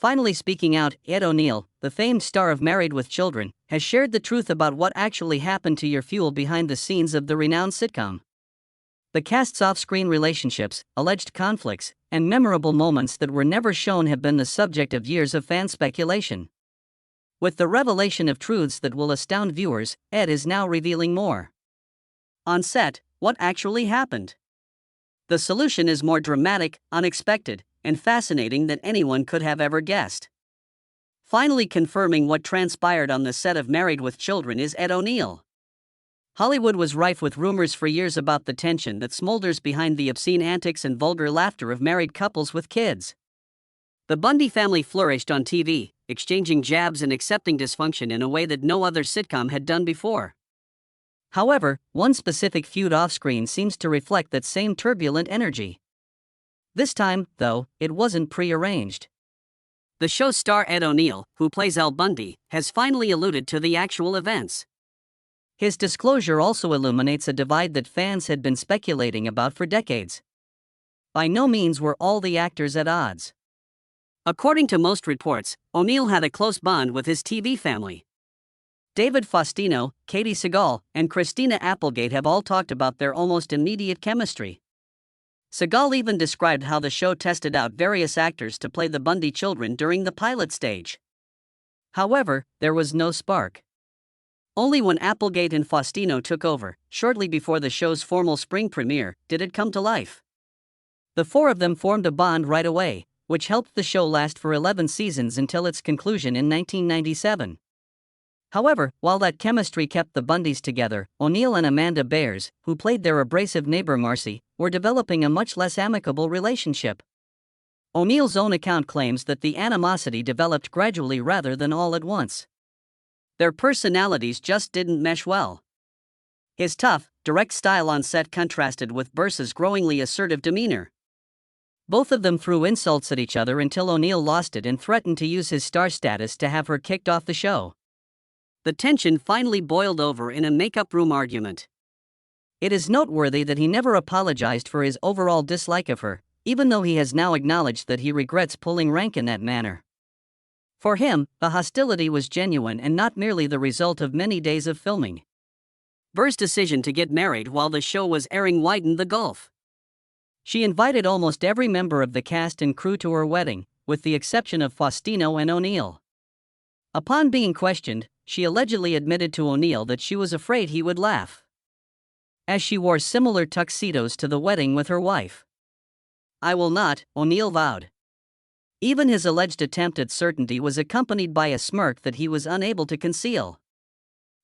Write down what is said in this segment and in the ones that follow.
finally speaking out. Ed O'Neill, the famed star of Married with Children, has shared the truth about what actually happened to your fuel behind the scenes of the renowned sitcom. The cast's off-screen relationships, alleged conflicts, and memorable moments that were never shown have been the subject of years of fan speculation. With the revelation of truths that will astound viewers, Ed is now revealing more. On set, what actually happened? The solution is more dramatic, unexpected, and fascinating than anyone could have ever guessed. Finally confirming what transpired on the set of Married with Children is Ed O'Neill. Hollywood was rife with rumors for years about the tension that smolders behind the obscene antics and vulgar laughter of married couples with kids. The Bundy family flourished on TV, exchanging jabs and accepting dysfunction in a way that no other sitcom had done before. However, one specific feud off-screen seems to reflect that same turbulent energy. This time, though, it wasn't pre-arranged. The show's star Ed O'Neill, who plays Al Bundy, has finally alluded to the actual events. His disclosure also illuminates a divide that fans had been speculating about for decades. By no means were all the actors at odds. According to most reports, O'Neill had a close bond with his TV family. David Faustino, Katie Sagal, and Christina Applegate have all talked about their almost immediate chemistry. Sagal even described how the show tested out various actors to play the Bundy children during the pilot stage. However, there was no spark. Only when Applegate and Faustino took over, shortly before the show's formal spring premiere, did it come to life. The four of them formed a bond right away, which helped the show last for 11 seasons until its conclusion in 1997. However, while that chemistry kept the Bundys together, O'Neill and Amanda Bears, who played their abrasive neighbor Marcy, were developing a much less amicable relationship. O'Neill's own account claims that the animosity developed gradually rather than all at once. Their personalities just didn't mesh well. His tough, direct style on set contrasted with Bear's growingly assertive demeanor. Both of them threw insults at each other until O'Neill lost it and threatened to use his star status to have her kicked off the show. The tension finally boiled over in a makeup room argument. It is noteworthy that he never apologized for his overall dislike of her, even though he has now acknowledged that he regrets pulling rank in that manner. For him, the hostility was genuine and not merely the result of many days of filming. Bear's decision to get married while the show was airing widened the gulf. She invited almost every member of the cast and crew to her wedding, with the exception of Faustino and O'Neill. Upon being questioned, she allegedly admitted to O'Neill that she was afraid he would laugh, as she wore similar tuxedos to the wedding with her wife. "I will not," O'Neill vowed. Even his alleged attempt at certainty was accompanied by a smirk that he was unable to conceal.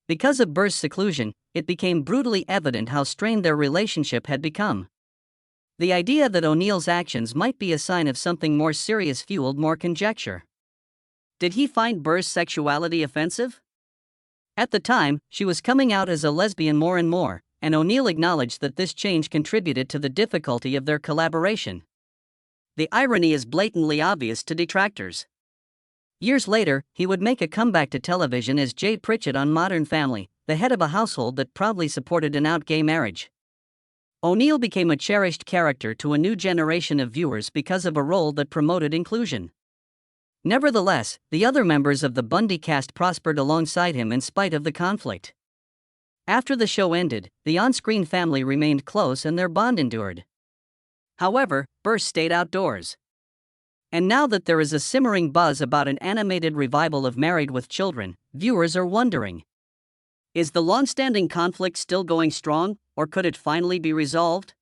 Because of Bear's seclusion, it became brutally evident how strained their relationship had become. The idea that O'Neill's actions might be a sign of something more serious fueled more conjecture. Did he find Bear's sexuality offensive? At the time, she was coming out as a lesbian more and more, and O'Neill acknowledged that this change contributed to the difficulty of their collaboration. The irony is blatantly obvious to detractors. Years later, he would make a comeback to television as Jay Pritchett on Modern Family, the head of a household that proudly supported an out gay marriage. O'Neill became a cherished character to a new generation of viewers because of a role that promoted inclusion. Nevertheless, the other members of the Bundy cast prospered alongside him in spite of the conflict. After the show ended, the on-screen family remained close and their bond endured. However, Bear stayed outdoors. And now that there is a simmering buzz about an animated revival of Married with Children, viewers are wondering: is the long-standing conflict still going strong, or could it finally be resolved?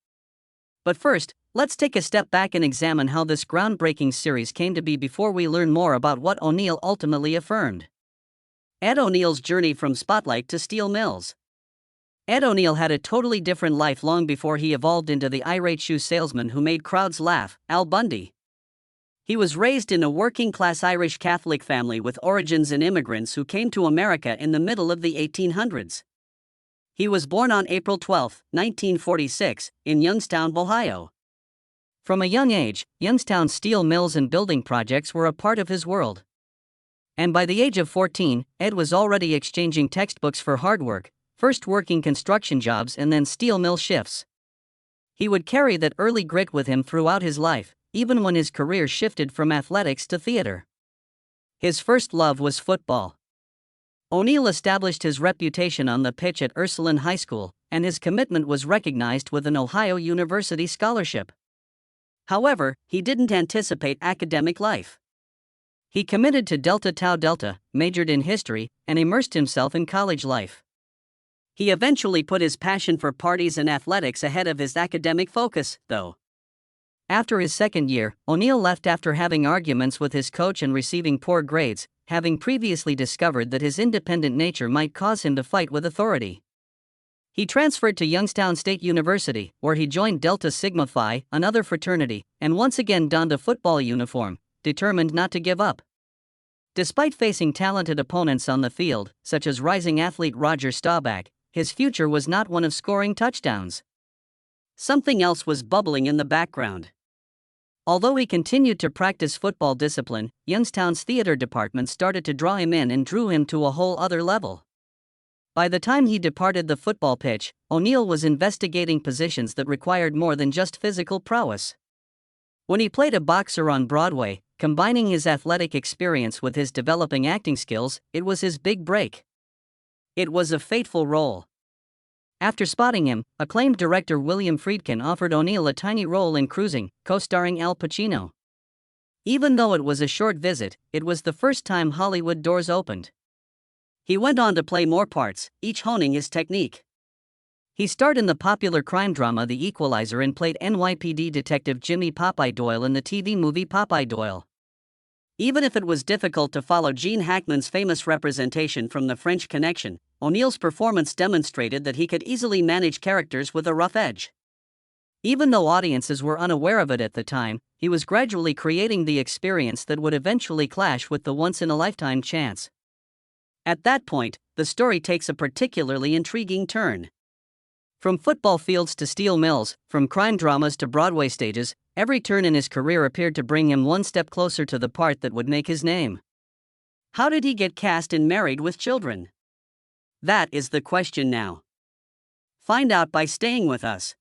But first, let's take a step back and examine how this groundbreaking series came to be before we learn more about what O'Neill ultimately affirmed. Ed O'Neill's journey from Spotlight to steel mills. Ed O'Neill had a totally different life long before he evolved into the irate shoe salesman who made crowds laugh, Al Bundy. He was raised in a working-class Irish Catholic family with origins in immigrants who came to America in the middle of the 1800s. He was born on April 12, 1946, in Youngstown, Ohio. From a young age, Youngstown's steel mills and building projects were a part of his world. And by the age of 14, Ed was already exchanging textbooks for hard work, first working construction jobs and then steel mill shifts. He would carry that early grit with him throughout his life, even when his career shifted from athletics to theater. His first love was football. O'Neal established his reputation on the pitch at Ursuline High School, and his commitment was recognized with an Ohio University scholarship. However, he didn't anticipate academic life. He committed to Delta Tau Delta, majored in history, and immersed himself in college life. He eventually put his passion for parties and athletics ahead of his academic focus, though. After his second year, O'Neal left after having arguments with his coach and receiving poor grades, having previously discovered that his independent nature might cause him to fight with authority. He transferred to Youngstown State University, where he joined Delta Sigma Phi, another fraternity, and once again donned a football uniform, determined not to give up. Despite facing talented opponents on the field, such as rising athlete Roger Staubach, his future was not one of scoring touchdowns. Something else was bubbling in the background. Although he continued to practice football discipline, Youngstown's theater department started to draw him in and drew him to a whole other level. By the time he departed the football pitch, O'Neal was investigating positions that required more than just physical prowess. When he played a boxer on Broadway, combining his athletic experience with his developing acting skills, it was his big break. It was a fateful role. After spotting him, acclaimed director William Friedkin offered O'Neal a tiny role in Cruising, co-starring Al Pacino. Even though it was a short visit, it was the first time Hollywood doors opened. He went on to play more parts, each honing his technique. He starred in the popular crime drama The Equalizer and played NYPD detective Jimmy Popeye Doyle in the TV movie Popeye Doyle. Even if it was difficult to follow Gene Hackman's famous representation from The French Connection, O'Neal's performance demonstrated that he could easily manage characters with a rough edge. Even though audiences were unaware of it at the time, he was gradually creating the experience that would eventually clash with the once-in-a-lifetime chance. At that point, the story takes a particularly intriguing turn. From football fields to steel mills, from crime dramas to Broadway stages, every turn in his career appeared to bring him one step closer to the part that would make his name. How did he get cast in Married with Children? That is the question now. Find out by staying with us.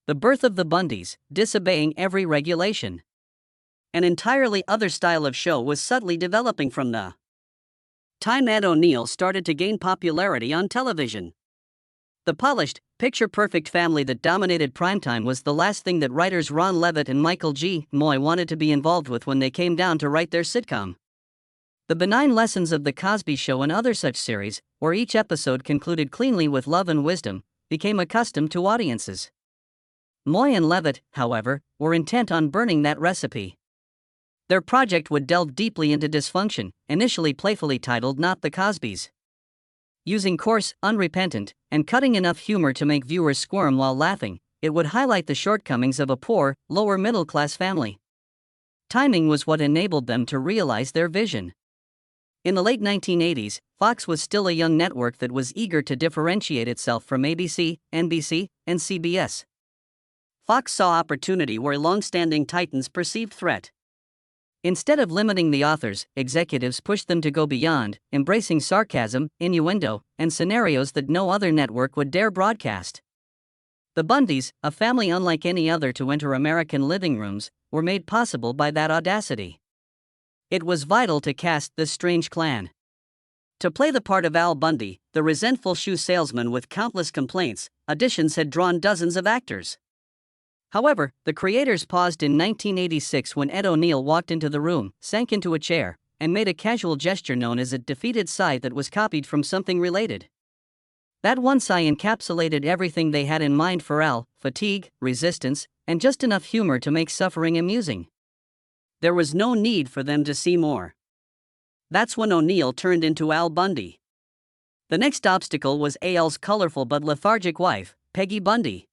The birth of the Bundys, disobeying every regulation. An entirely other style of show was subtly developing from the time Ed O'Neal started to gain popularity on television. The polished, picture-perfect family that dominated primetime was the last thing that writers Ron Levitt and Michael G. Moy wanted to be involved with when they came down to write their sitcom. The benign lessons of The Cosby Show and other such series, where each episode concluded cleanly with love and wisdom, became accustomed to audiences. Moy and Levitt, however, were intent on burning that recipe. Their project would delve deeply into dysfunction, initially playfully titled Not the Cosbys. Using coarse, unrepentant, and cutting enough humor to make viewers squirm while laughing, it would highlight the shortcomings of a poor, lower-middle-class family. Timing was what enabled them to realize their vision. In the late 1980s, Fox was still a young network that was eager to differentiate itself from ABC, NBC, and CBS. Fox saw opportunity where long-standing titans perceived threat. Instead of limiting the authors, executives pushed them to go beyond, embracing sarcasm, innuendo, and scenarios that no other network would dare broadcast. The Bundys, a family unlike any other to enter American living rooms, were made possible by that audacity. It was vital to cast this strange clan. To play the part of Al Bundy, the resentful shoe salesman with countless complaints, auditions had drawn dozens of actors. However, the creators paused in 1986 when Ed O'Neal walked into the room, sank into a chair, and made a casual gesture known as a defeated sigh that was copied from something related. That one sigh encapsulated everything they had in mind for Al: fatigue, resistance, and just enough humor to make suffering amusing. There was no need for them to see more. That's when O'Neal turned into Al Bundy. The next obstacle was Al's colorful but lethargic wife, Peggy Bundy.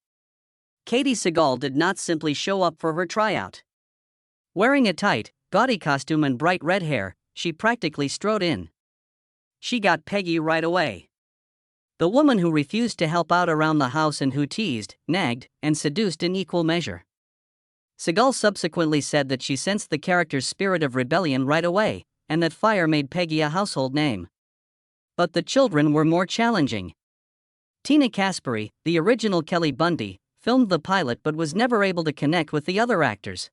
Katie Seagal did not simply show up for her tryout. Wearing a tight, gaudy costume and bright red hair, she practically strode in. She got Peggy right away. The woman who refused to help out around the house and who teased, nagged, and seduced in equal measure. Seagal subsequently said that she sensed the character's spirit of rebellion right away, and that fire made Peggy a household name. But the children were more challenging. Tina Caspary, the original Kelly Bundy, filmed the pilot but was never able to connect with the other actors.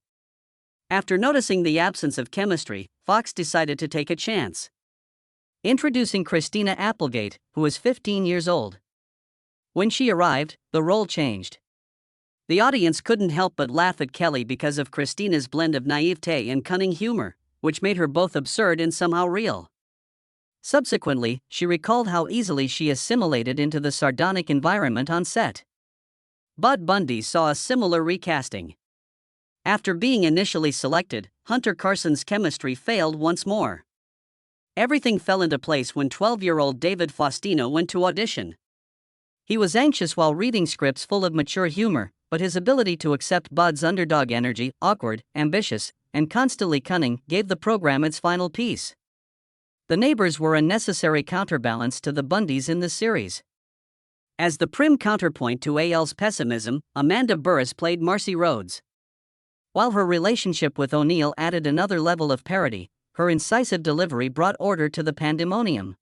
After noticing the absence of chemistry, Fox decided to take a chance. Introducing Christina Applegate, who was 15 years old. When she arrived, the role changed. The audience couldn't help but laugh at Kelly because of Christina's blend of naivete and cunning humor, which made her both absurd and somehow real. Subsequently, she recalled how easily she assimilated into the sardonic environment on set. Bud Bundy saw a similar recasting. After being initially selected, Hunter Carson's chemistry failed once more. Everything fell into place when 12-year-old David Faustino went to audition. He was anxious while reading scripts full of mature humor, but his ability to accept Bud's underdog energy, awkward, ambitious, and constantly cunning, gave the program its final piece. The neighbors were a necessary counterbalance to the Bundys in the series. As the prim counterpoint to AL's pessimism, Amanda Burris played Marcy Rhodes. While her relationship with O'Neill added another level of parody, her incisive delivery brought order to the pandemonium.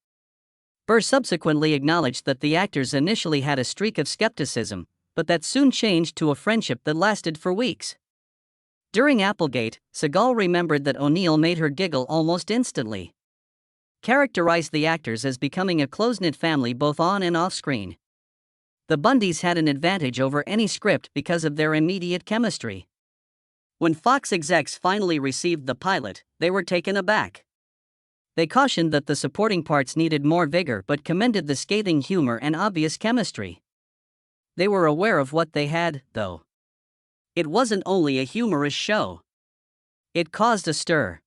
Burr subsequently acknowledged that the actors initially had a streak of skepticism, but that soon changed to a friendship that lasted for weeks. During Applegate, Segal remembered that O'Neill made her giggle almost instantly. Characterized the actors as becoming a close-knit family both on and off screen. The Bundys had an advantage over any script because of their immediate chemistry. When Fox execs finally received the pilot, they were taken aback. They cautioned that the supporting parts needed more vigor but commended the scathing humor and obvious chemistry. They were aware of what they had, though. It wasn't only a humorous show. It caused a stir.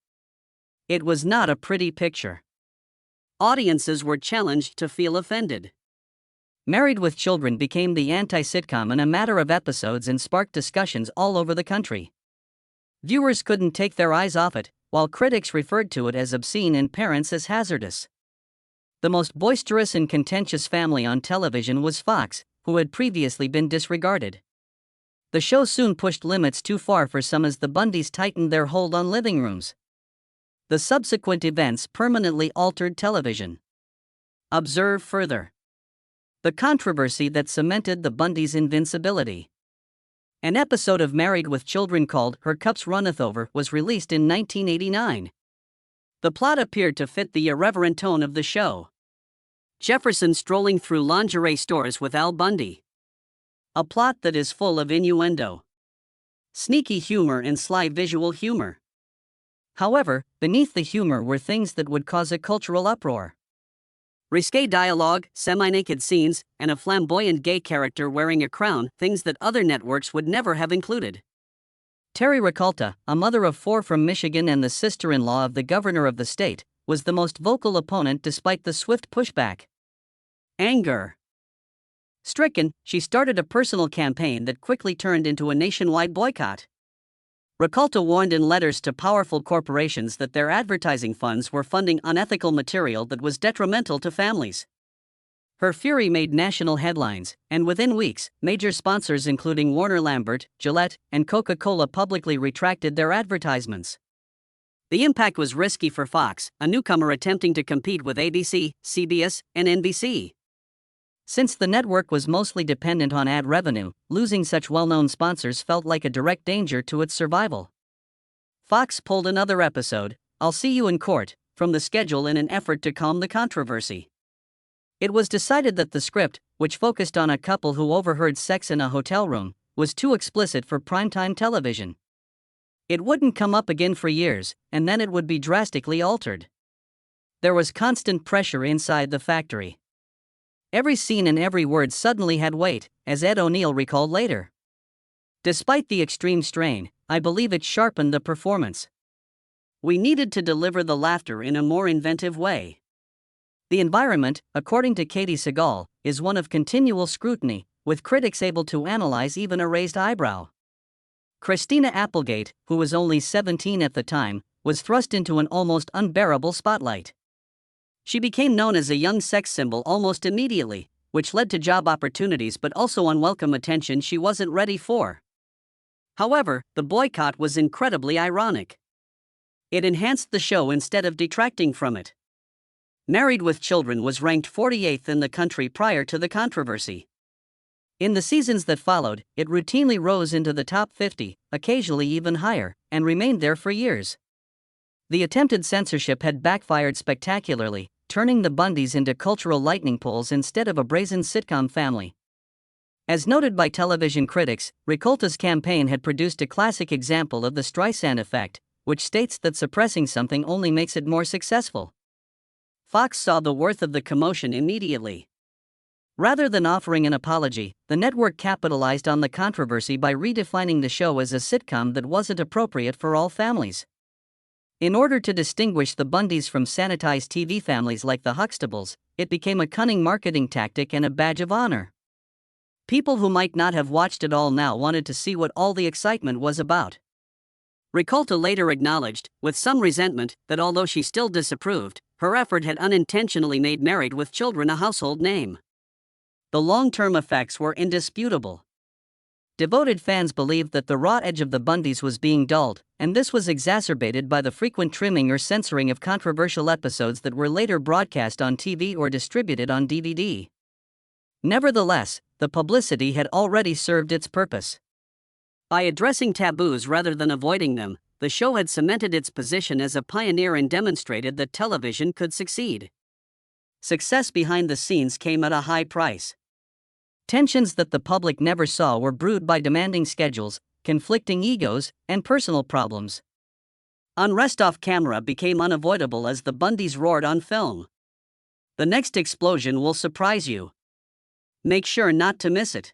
It was not a pretty picture. Audiences were challenged to feel offended. Married with Children became the anti-sitcom in a matter of episodes and sparked discussions all over the country. Viewers couldn't take their eyes off it, while critics referred to it as obscene and parents as hazardous. The most boisterous and contentious family on television was Fox, who had previously been disregarded. The show soon pushed limits too far for some as the Bundys tightened their hold on living rooms. The subsequent events permanently altered television. Observe further. The controversy that cemented the Bundys' invincibility. An episode of Married with Children called Her Cups Runneth Over was released in 1989. The plot appeared to fit the irreverent tone of the show. Jefferson strolling through lingerie stores with Al Bundy. A plot that is full of innuendo, sneaky humor and sly visual humor. However, beneath the humor were things that would cause a cultural uproar. Risque dialogue, semi-naked scenes, and a flamboyant gay character wearing a crown, things that other networks would never have included. Terry Ricolta, a mother of 4 from Michigan and the sister-in-law of the governor of the state, was the most vocal opponent despite the swift pushback. Anger. Stricken, she started a personal campaign that quickly turned into a nationwide boycott. Ricolta warned in letters to powerful corporations that their advertising funds were funding unethical material that was detrimental to families. Her fury made national headlines, and within weeks, major sponsors including Warner Lambert, Gillette, and Coca-Cola publicly retracted their advertisements. The impact was risky for Fox, a newcomer attempting to compete with ABC, CBS, and NBC. Since the network was mostly dependent on ad revenue, losing such well-known sponsors felt like a direct danger to its survival. Fox pulled another episode, I'll See You in Court, from the schedule in an effort to calm the controversy. It was decided that the script, which focused on a couple who overheard sex in a hotel room, was too explicit for primetime television. It wouldn't come up again for years, and then it would be drastically altered. There was constant pressure inside the factory. Every scene and every word suddenly had weight, as Ed O'Neill recalled later. Despite the extreme strain, I believe it sharpened the performance. We needed to deliver the laughter in a more inventive way. The environment, according to Katie Segal, is one of continual scrutiny, with critics able to analyze even a raised eyebrow. Christina Applegate, who was only 17 at the time, was thrust into an almost unbearable spotlight. She became known as a young sex symbol almost immediately, which led to job opportunities but also unwelcome attention she wasn't ready for. However, the boycott was incredibly ironic. It enhanced the show instead of detracting from it. Married with Children was ranked 48th in the country prior to the controversy. In the seasons that followed, it routinely rose into the top 50, occasionally even higher, and remained there for years. The attempted censorship had backfired spectacularly, turning the Bundys into cultural lightning poles instead of a brazen sitcom family. As noted by television critics, Ricolta's campaign had produced a classic example of the Streisand effect, which states that suppressing something only makes it more successful. Fox saw the worth of the commotion immediately. Rather than offering an apology, the network capitalized on the controversy by redefining the show as a sitcom that wasn't appropriate for all families. In order to distinguish the Bundys from sanitized TV families like the Huxtables, it became a cunning marketing tactic and a badge of honor. People who might not have watched it all now wanted to see what all the excitement was about. Ricolta later acknowledged, with some resentment, that although she still disapproved, her effort had unintentionally made Married with Children a household name. The long-term effects were indisputable. Devoted fans believed that the raw edge of the Bundys was being dulled, and this was exacerbated by the frequent trimming or censoring of controversial episodes that were later broadcast on TV or distributed on DVD. Nevertheless, the publicity had already served its purpose. By addressing taboos rather than avoiding them, the show had cemented its position as a pioneer and demonstrated that television could succeed. Success behind the scenes came at a high price. Tensions that the public never saw were brewed by demanding schedules, conflicting egos, and personal problems. Unrest off camera became unavoidable as the Bundys roared on film. The next explosion will surprise you. Make sure not to miss it.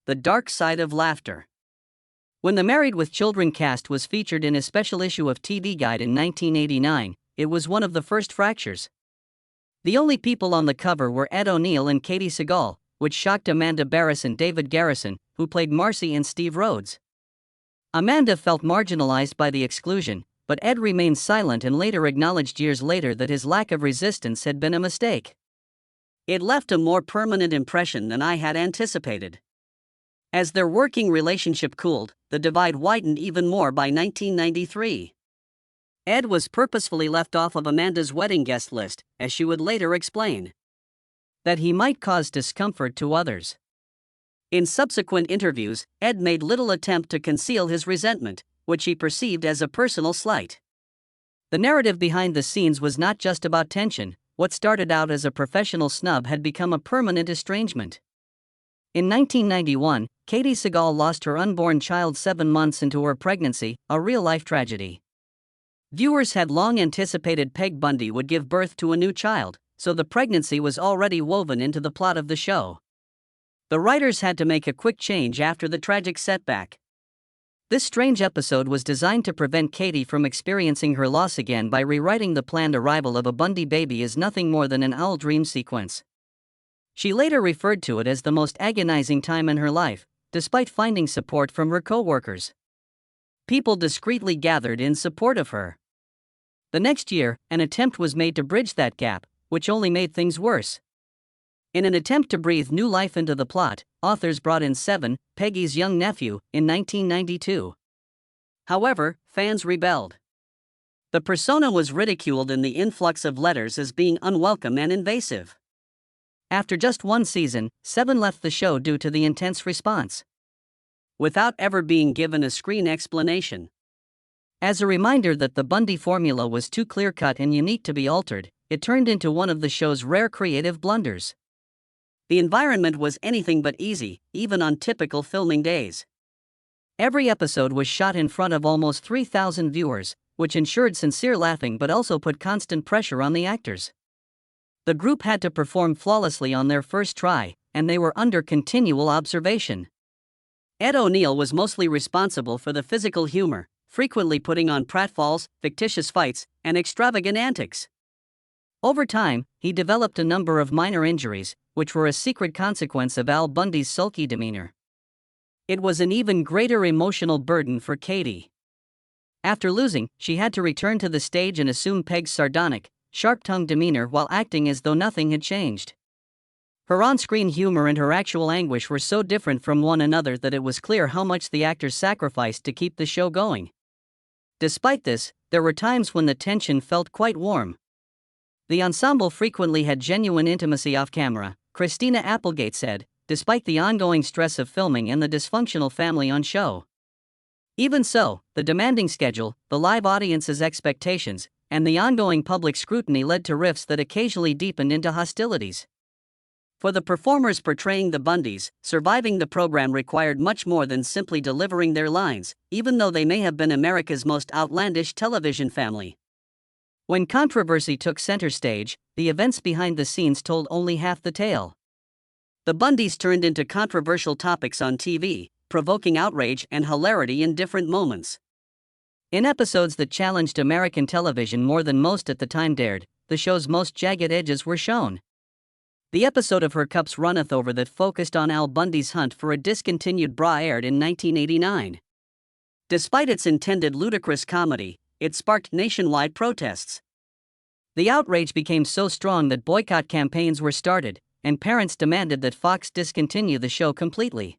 The Dark Side of Laughter. When the Married with Children cast was featured in a special issue of TV Guide in 1989, it was one of the first fractures. The only people on the cover were Ed O'Neill and Katie Sagal, which shocked Amanda Barris and David Garrison, who played Marcy and Steve Rhodes. Amanda felt marginalized by the exclusion, but Ed remained silent and later acknowledged years later that his lack of resistance had been a mistake. It left a more permanent impression than I had anticipated. As their working relationship cooled, the divide widened even more by 1993. Ed was purposefully left off of Amanda's wedding guest list, as she would later explain, that he might cause discomfort to others. In subsequent interviews, Ed made little attempt to conceal his resentment, which he perceived as a personal slight. The narrative behind the scenes was not just about tension. What started out as a professional snub had become a permanent estrangement. In 1991, Katie Sagal lost her unborn child 7 months into her pregnancy, a real-life tragedy. Viewers had long anticipated Peg Bundy would give birth to a new child, so the pregnancy was already woven into the plot of the show. The writers had to make a quick change after the tragic setback. This strange episode was designed to prevent Katie from experiencing her loss again by rewriting the planned arrival of a Bundy baby as nothing more than an owl dream sequence. She later referred to it as the most agonizing time in her life, despite finding support from her co-workers. People discreetly gathered in support of her. The next year, an attempt was made to bridge that gap, which only made things worse. In an attempt to breathe new life into the plot, authors brought in Seven, Peggy's young nephew, in 1992. However, fans rebelled. The persona was ridiculed in the influx of letters as being unwelcome and invasive. After just one season, Seven left the show due to the intense response, without ever being given a screen explanation. As a reminder that the Bundy formula was too clear-cut and unique to be altered, it turned into one of the show's rare creative blunders. The environment was anything but easy, even on typical filming days. Every episode was shot in front of almost 3,000 viewers, which ensured sincere laughing but also put constant pressure on the actors. The group had to perform flawlessly on their first try, and they were under continual observation. Ed O'Neill was mostly responsible for the physical humor, frequently putting on pratfalls, fictitious fights, and extravagant antics. Over time, he developed a number of minor injuries, which were a secret consequence of Al Bundy's sulky demeanor. It was an even greater emotional burden for Katie. After losing, she had to return to the stage and assume Peg's sardonic, sharp-tongued demeanor while acting as though nothing had changed. Her on-screen humor and her actual anguish were so different from one another that it was clear how much the actors sacrificed to keep the show going. Despite this, there were times when the tension felt quite warm. The ensemble frequently had genuine intimacy off-camera, Christina Applegate said, despite the ongoing stress of filming and the dysfunctional family on show. Even so, the demanding schedule, the live audience's expectations, and the ongoing public scrutiny led to rifts that occasionally deepened into hostilities. For the performers portraying the Bundys, surviving the program required much more than simply delivering their lines, even though they may have been America's most outlandish television family. When controversy took center stage, the events behind the scenes told only half the tale. The Bundys turned into controversial topics on TV, provoking outrage and hilarity in different moments. In episodes that challenged American television more than most at the time dared, the show's most jagged edges were shown. The episode of Her Cups Runneth Over that focused on Al Bundy's hunt for a discontinued bra aired in 1989. Despite its intended ludicrous comedy, it sparked nationwide protests. The outrage became so strong that boycott campaigns were started, and parents demanded that Fox discontinue the show completely.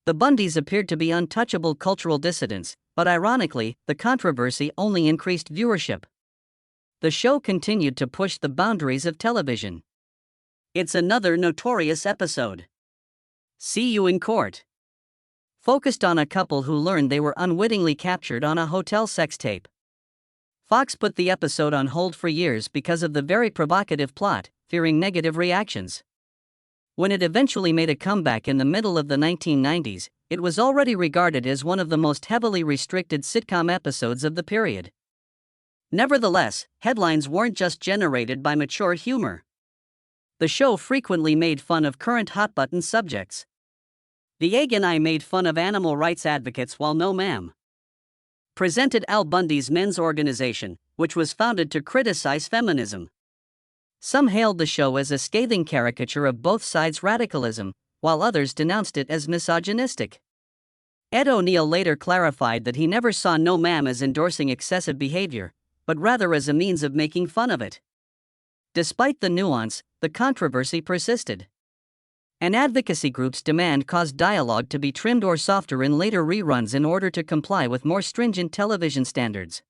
The Bundys appeared to be untouchable cultural dissidents, but ironically, the controversy only increased viewership. The show continued to push the boundaries of television. It's another notorious episode. See You in Court. Focused on a couple who learned they were unwittingly captured on a hotel sex tape. Fox put the episode on hold for years because of the very provocative plot, fearing negative reactions. When it eventually made a comeback in the middle of the 1990s, it was already regarded as one of the most heavily restricted sitcom episodes of the period. Nevertheless, headlines weren't just generated by mature humor. The show frequently made fun of current hot-button subjects. The Egg and I made fun of animal rights advocates while No Ma'am presented Al Bundy's men's organization, which was founded to criticize feminism. Some hailed the show as a scathing caricature of both sides' radicalism, while others denounced it as misogynistic. Ed O'Neill later clarified that he never saw No Ma'am as endorsing excessive behavior, but rather as a means of making fun of it. Despite the nuance, the controversy persisted. And advocacy groups' demand caused dialogue to be trimmed or softer in later reruns in order to comply with more stringent television standards.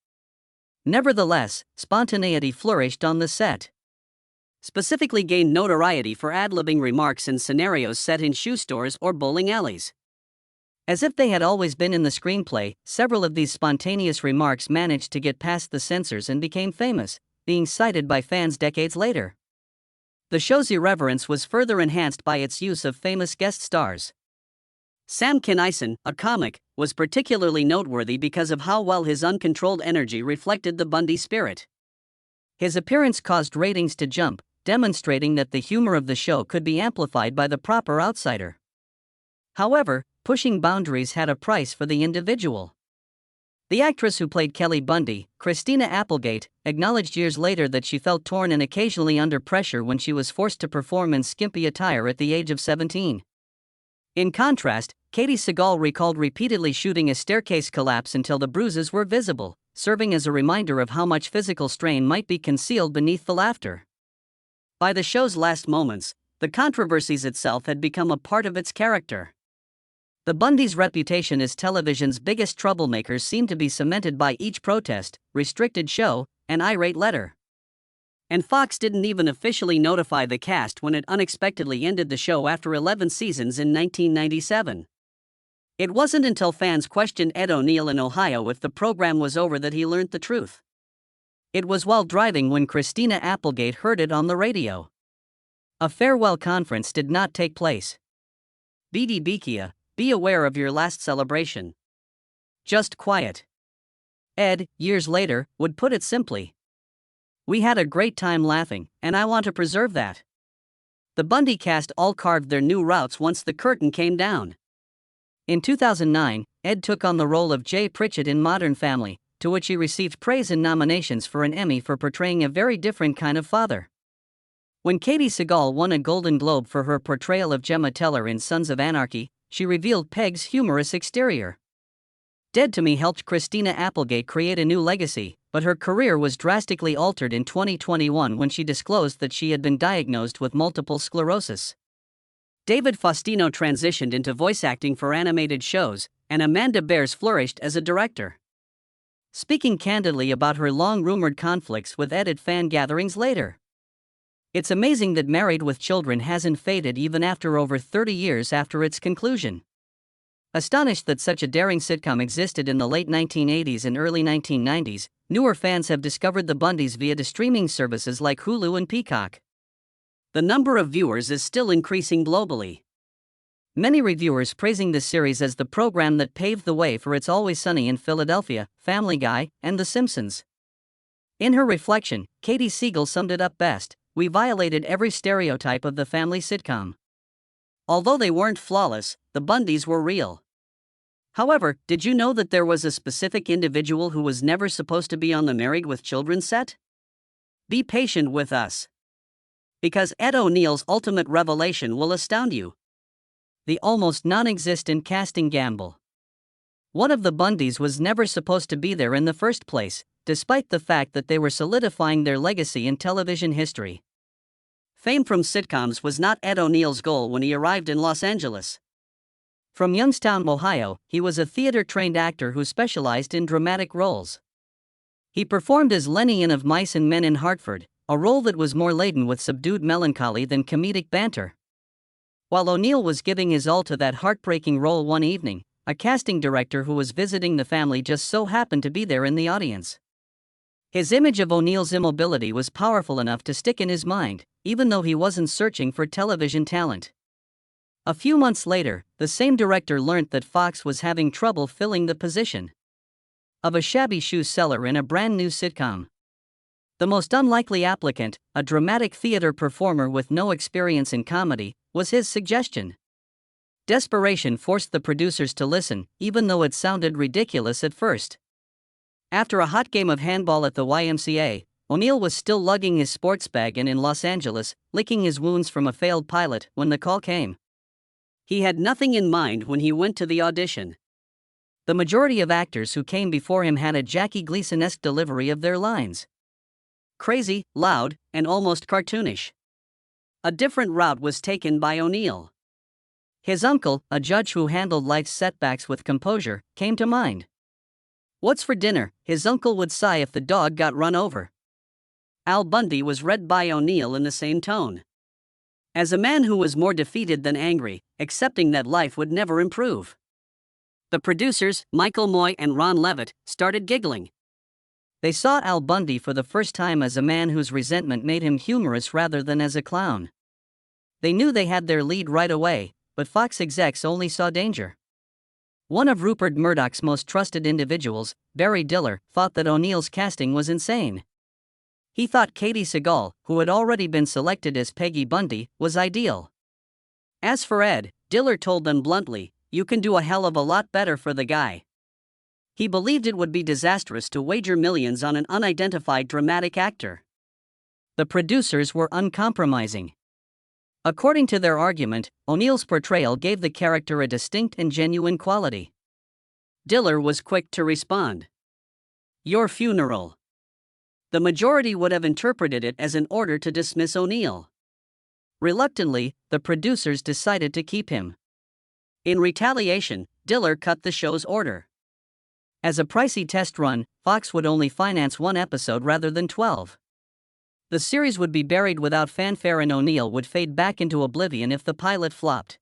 Nevertheless, spontaneity flourished on the set. Specifically gained notoriety for ad-libbing remarks in scenarios set in shoe stores or bowling alleys. As if they had always been in the screenplay, several of these spontaneous remarks managed to get past the censors and became famous, being cited by fans decades later. The show's irreverence was further enhanced by its use of famous guest stars. Sam Kinison, a comic, was particularly noteworthy because of how well his uncontrolled energy reflected the Bundy spirit. His appearance caused ratings to jump, demonstrating that the humor of the show could be amplified by the proper outsider. However, pushing boundaries had a price for the individual. The actress who played Kelly Bundy, Christina Applegate, acknowledged years later that she felt torn and occasionally under pressure when she was forced to perform in skimpy attire at the age of 17. In contrast, Katie Seagal recalled repeatedly shooting a staircase collapse until the bruises were visible, serving as a reminder of how much physical strain might be concealed beneath the laughter. By the show's last moments, the controversies itself had become a part of its character. The Bundys' reputation as television's biggest troublemakers seemed to be cemented by each protest, restricted show, and irate letter. And Fox didn't even officially notify the cast when it unexpectedly ended the show after 11 seasons in 1997. It wasn't until fans questioned Ed O'Neill in Ohio if the program was over that he learned the truth. It was while driving when Christina Applegate heard it on the radio. A farewell conference did not take place. Bidi Bikia, be aware of your last celebration. Just quiet. Ed, years later, would put it simply. We had a great time laughing, and I want to preserve that. The Bundy cast all carved their new routes once the curtain came down. In 2009, Ed took on the role of Jay Pritchett in Modern Family, to which he received praise and nominations for an Emmy for portraying a very different kind of father. When Katie Seagal won a Golden Globe for her portrayal of Gemma Teller in Sons of Anarchy, she revealed Peg's humorous exterior. Dead to Me helped Christina Applegate create a new legacy, but her career was drastically altered in 2021 when she disclosed that she had been diagnosed with multiple sclerosis. David Faustino transitioned into voice acting for animated shows, and Amanda Bears flourished as a director. Speaking candidly about her long-rumored conflicts with Ed at fan gatherings later. It's amazing that Married with Children hasn't faded even after over 30 years after its conclusion. Astonished that such a daring sitcom existed in the late 1980s and early 1990s, newer fans have discovered the Bundys via the streaming services like Hulu and Peacock. The number of viewers is still increasing globally. Many reviewers praising this series as the program that paved the way for It's Always Sunny in Philadelphia, Family Guy, and The Simpsons. In her reflection, Katie Siegel summed it up best: "We violated every stereotype of the family sitcom. Although they weren't flawless, the Bundys were real." However, did you know that there was a specific individual who was never supposed to be on the Married with Children set? Be patient with us, because Ed O'Neill's ultimate revelation will astound you. The almost non-existent casting gamble. One of the Bundys was never supposed to be there in the first place, despite the fact that they were solidifying their legacy in television history. Fame from sitcoms was not Ed O'Neill's goal when he arrived in Los Angeles. From Youngstown, Ohio, he was a theater-trained actor who specialized in dramatic roles. He performed as Lenny in Of Mice and Men in Hartford, a role that was more laden with subdued melancholy than comedic banter. While O'Neill was giving his all to that heartbreaking role one evening, a casting director who was visiting the family just so happened to be there in the audience. His image of O'Neill's immobility was powerful enough to stick in his mind, even though he wasn't searching for television talent. A few months later, the same director learnt that Fox was having trouble filling the position of a shabby shoe seller in a brand new sitcom. The most unlikely applicant, a dramatic theater performer with no experience in comedy, was his suggestion. Desperation forced the producers to listen, even though it sounded ridiculous at first. After a hot game of handball at the YMCA, O'Neill was still lugging his sports bag in Los Angeles, licking his wounds from a failed pilot, when the call came. He had nothing in mind when he went to the audition. The majority of actors who came before him had a Jackie Gleason-esque delivery of their lines. Crazy, loud, and almost cartoonish. A different route was taken by O'Neill. His uncle, a judge who handled life's setbacks with composure, came to mind. "What's for dinner?" his uncle would sigh if the dog got run over. Al Bundy was read by O'Neill in the same tone. As a man who was more defeated than angry, accepting that life would never improve. The producers, Michael Moy and Ron Levitt, started giggling. They saw Al Bundy for the first time as a man whose resentment made him humorous rather than as a clown. They knew they had their lead right away, but Fox execs only saw danger. One of Rupert Murdoch's most trusted individuals, Barry Diller, thought that O'Neill's casting was insane. He thought Katie Siegel, who had already been selected as Peggy Bundy, was ideal. As for Ed, Diller told them bluntly, "You can do a hell of a lot better for the guy." He believed it would be disastrous to wager millions on an unidentified dramatic actor. The producers were uncompromising. According to their argument, O'Neill's portrayal gave the character a distinct and genuine quality. Diller was quick to respond. "Your funeral." The majority would have interpreted it as an order to dismiss O'Neill. Reluctantly, the producers decided to keep him. In retaliation, Diller cut the show's order. As a pricey test run, Fox would only finance one episode rather than 12. The series would be buried without fanfare and O'Neill would fade back into oblivion if the pilot flopped.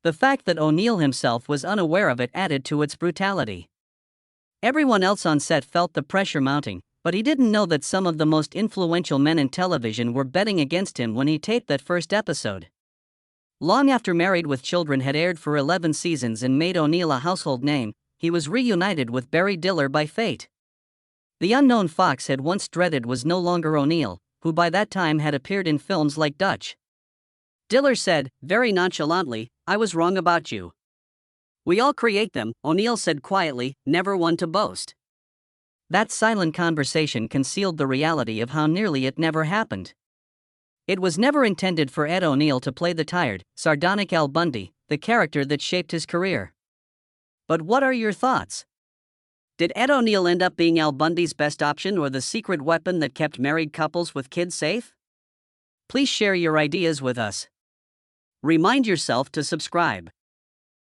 The fact that O'Neill himself was unaware of it added to its brutality. Everyone else on set felt the pressure mounting, but he didn't know that some of the most influential men in television were betting against him when he taped that first episode. Long after Married with Children had aired for 11 seasons and made O'Neill a household name, he was reunited with Barry Diller by fate. The unknown Fox had once dreaded was no longer O'Neill, who by that time had appeared in films like Dutch. Diller said, very nonchalantly, "I was wrong about you. We all create them," O'Neill said quietly, never one to boast. That silent conversation concealed the reality of how nearly it never happened. It was never intended for Ed O'Neill to play the tired, sardonic Al Bundy, the character that shaped his career. But what are your thoughts? Did Ed O'Neill end up being Al Bundy's best option or the secret weapon that kept married couples with kids safe? Please share your ideas with us. Remind yourself to subscribe.